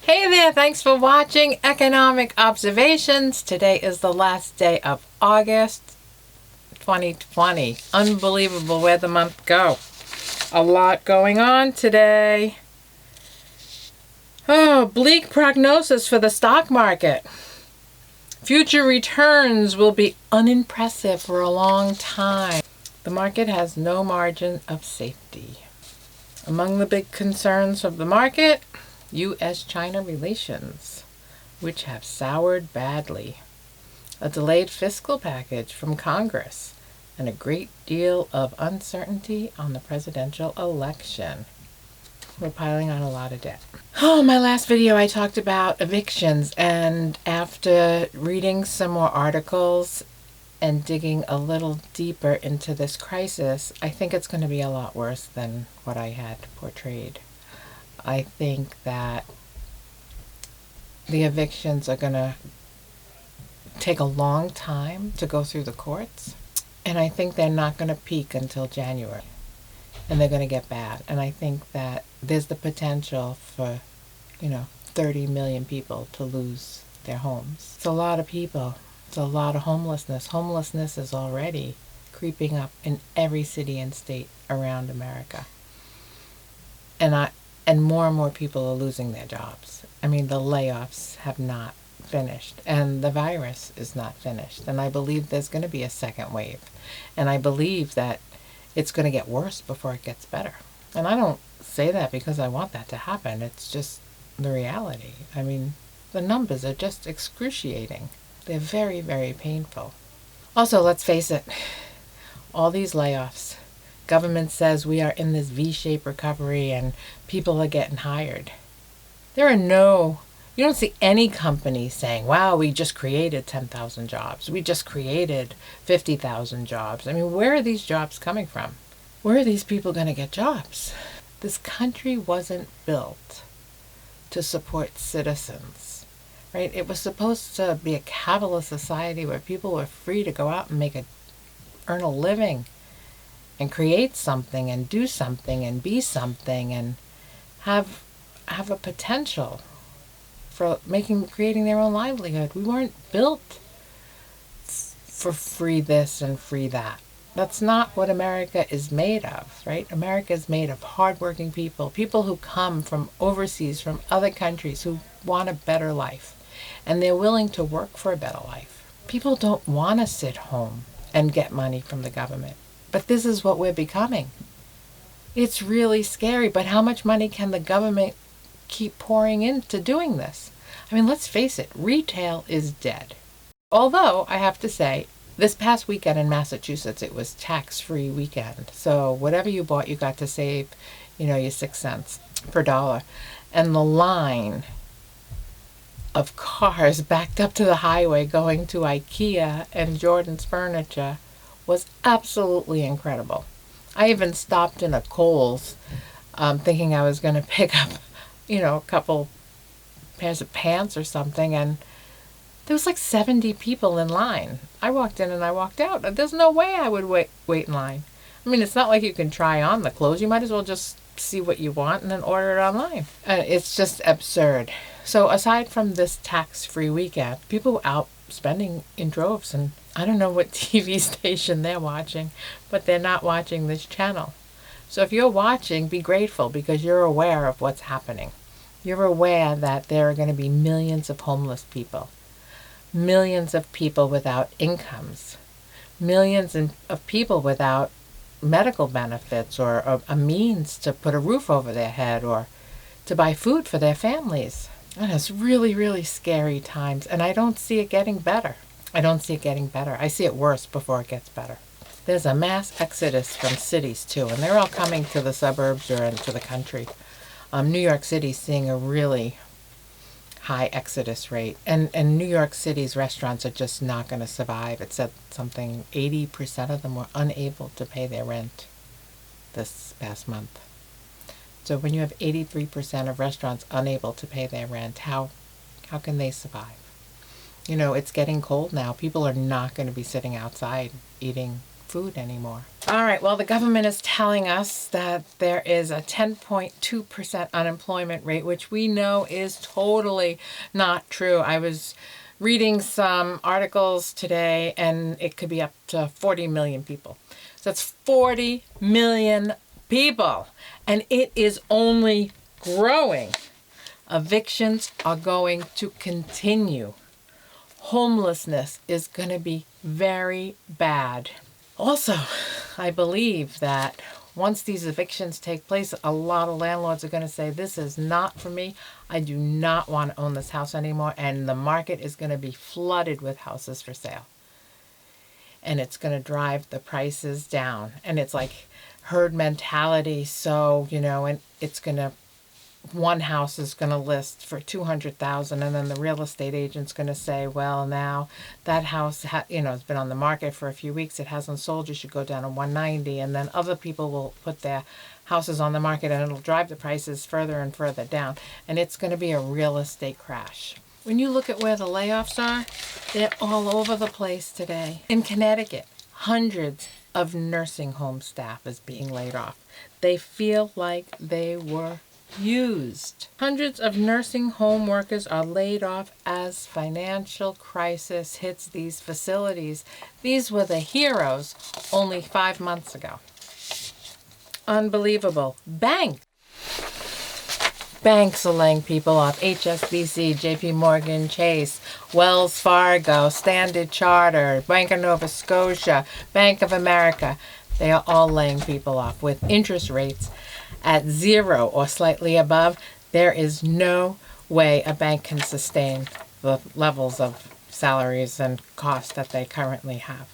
Hey there, thanks for watching Economic Observations. Today is the last day of August 2020. Unbelievable where the month go. A lot going on today. Oh, bleak prognosis for the stock market. Future returns will be unimpressive for a long time. The market has no margin of safety. Among the big concerns of the market, U.S.-China relations, which have soured badly, a delayed fiscal package from Congress, and a great deal of uncertainty on the presidential election. We're piling on a lot of debt. Oh, my last video I talked about evictions, and after reading some more articles and digging a little deeper into this crisis, I think it's going to be a lot worse than what I had portrayed. I think that the evictions are going to take a long time to go through the courts, and I think they're not going to peak until January, and they're going to get bad. And I think that there's the potential for, 30 million people to lose their homes. It's a lot of people. It's a lot of homelessness. Homelessness is already creeping up in every city and state around America. And more and more people are losing their jobs. I mean, the layoffs have not finished, and the virus is not finished. And I believe there's going to be a second wave. And I believe that it's going to get worse before it gets better. And I don't say that because I want that to happen. It's just the reality. I mean, the numbers are just excruciating. They're very, very painful. Also, let's face it, all these layoffs. Government says we are in this V-shaped recovery and people are getting hired. You don't see any company saying, wow, we just created 10,000 jobs. We just created 50,000 jobs. I mean, where are these jobs coming from? Where are these people going to get jobs? This country wasn't built to support citizens, right? It was supposed to be a capitalist society where people were free to go out and earn a living and create something and do something and be something and have a potential for creating their own livelihood. We weren't built for free this and free that. That's not what America is made of, right? America is made of hardworking people who come from overseas, from other countries, who want a better life. And they're willing to work for a better life. People don't want to sit home and get money from the government. But this is what we're becoming. It's really scary, but how much money can the government keep pouring into doing this? I mean, let's face it, retail is dead. Although, I have to say, this past weekend in Massachusetts, it was tax-free weekend. So whatever you bought, you got to save, your 6 cents per dollar. And the line of cars backed up to the highway going to IKEA and Jordan's Furniture was absolutely incredible. I even stopped in a Kohl's thinking I was going to pick up, a couple pairs of pants or something, and there was like 70 people in line. I walked in and I walked out. There's no way I would wait in line. I mean, it's not like you can try on the clothes. You might as well just see what you want and then order it online. It's just absurd. So aside from this tax-free weekend, people were out spending in droves, and I don't know what TV station they're watching, but they're not watching this channel. So if you're watching, be grateful because you're aware of what's happening. You're aware that there are going to be millions of homeless people, millions of people without incomes, millions of people without medical benefits or a means to put a roof over their head or to buy food for their families. And it's really, really scary times, and I don't see it getting better. I see it worse before it gets better. There's a mass exodus from cities too, and they're all coming to the suburbs or into the country. New York City's seeing a really high exodus rate, and New York City's restaurants are just not going to survive. It said something 80% of them were unable to pay their rent this past month. So when you have 83% of restaurants unable to pay their rent, how can they survive? It's getting cold now. People are not going to be sitting outside eating food anymore. All right, well, the government is telling us that there is a 10.2% unemployment rate, which we know is totally not true. I was reading some articles today, and it could be up to 40 million people. So that's 40 million people, and it is only growing. Evictions are going to continue. Homelessness is going to be very bad. Also, I believe that once these evictions take place, a lot of landlords are going to say, this is not for me. I do not want to own this house anymore. And the market is going to be flooded with houses for sale. And it's going to drive the prices down. And it's like herd mentality. So, and it's going to, one house is going to list for $200,000, and then the real estate agent's going to say, well, now that house has been on the market for a few weeks, it hasn't sold, you should go down to 190. And then other people will put their houses on the market, and it'll drive the prices further and further down, and it's going to be a real estate crash. When you look at where the layoffs are, they're all over the place today. In Connecticut, hundreds of nursing home staff is being laid off. They feel like they were used. Hundreds of nursing home workers are laid off as financial crisis hits these facilities. These were the heroes only 5 months ago. Unbelievable. Banks are laying people off. HSBC, JP Morgan Chase, Wells Fargo, Standard Chartered, Bank of Nova Scotia, Bank of America. They are all laying people off with interest rates at 0 or slightly above. There is no way a bank can sustain the levels of salaries and costs that they currently have.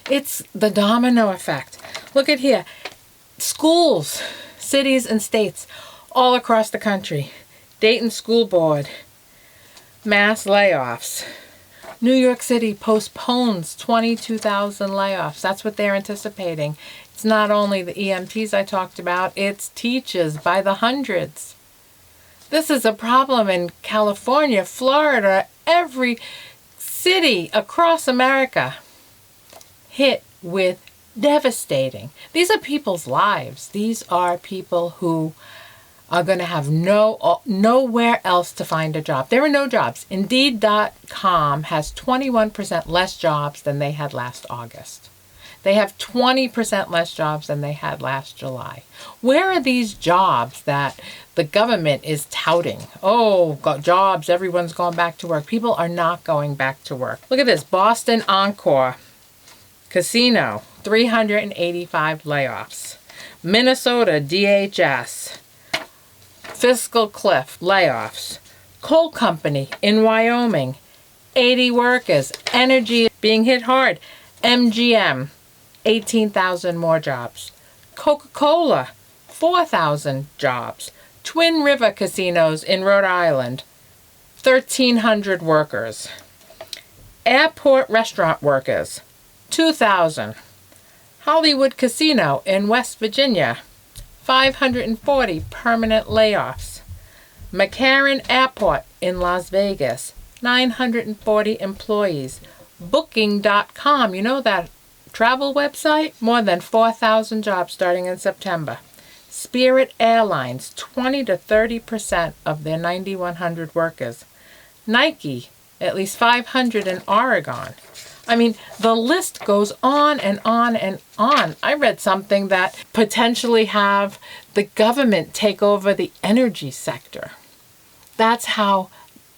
It's the domino effect. Look at here. Schools, cities and states all across the country. Dayton School Board, mass layoffs. New York City postpones 22,000 layoffs. That's what they're anticipating. It's not only the EMTs I talked about, it's teachers by the hundreds. This is a problem in California, Florida, every city across America hit with devastating. These are people's lives. These are people who are going to have nowhere else to find a job. There are no jobs. Indeed.com has 21% less jobs than they had last August. They have 20% less jobs than they had last July. Where are these jobs that the government is touting? Oh, got jobs, everyone's going back to work. People are not going back to work. Look at this, Boston Encore Casino, 385 layoffs. Minnesota DHS, Fiscal Cliff, layoffs. Coal Company in Wyoming, 80 workers. Energy being hit hard. MGM, 18,000 more jobs. Coca-Cola, 4,000 jobs. Twin River Casinos in Rhode Island, 1,300 workers. Airport restaurant workers, 2,000. Hollywood Casino in West Virginia, 540 permanent layoffs. McCarran Airport in Las Vegas, 940 employees. Booking.com, you know that travel website? More than 4,000 jobs starting in September. Spirit Airlines, 20 to 30% of their 9,100 workers. Nike, at least 500 in Oregon. I mean, the list goes on and on and on. I read something that potentially have the government take over the energy sector. That's how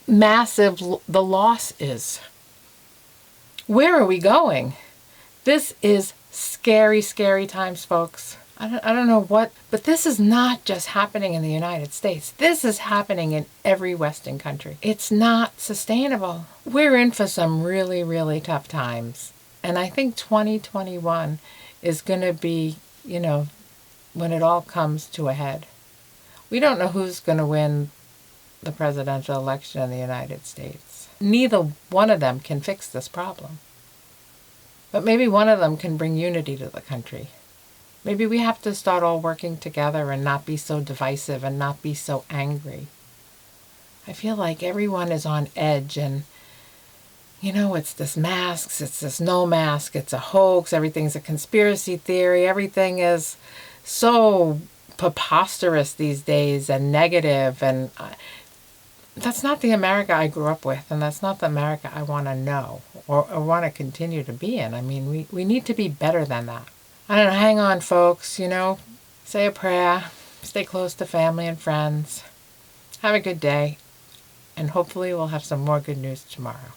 massive the loss is. Where are we going? This is scary, scary times, folks. I don't know what, but this is not just happening in the United States. This is happening in every Western country. It's not sustainable. We're in for some really, really tough times. And I think 2021 is going to be, when it all comes to a head. We don't know who's going to win the presidential election in the United States. Neither one of them can fix this problem. But maybe one of them can bring unity to the country. Maybe we have to start all working together and not be so divisive and not be so angry. I feel like everyone is on edge, and it's this masks, it's this no mask, it's a hoax, everything's a conspiracy theory, everything is so preposterous these days and negative, and that's not the America I grew up with, and that's not the America I want to know or want to continue to be in. I mean, we need to be better than that. I don't know, hang on, folks, say a prayer, stay close to family and friends, have a good day, and hopefully we'll have some more good news tomorrow.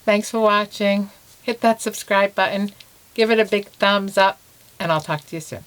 Thanks for watching. Hit that subscribe button, give it a big thumbs up, and I'll talk to you soon.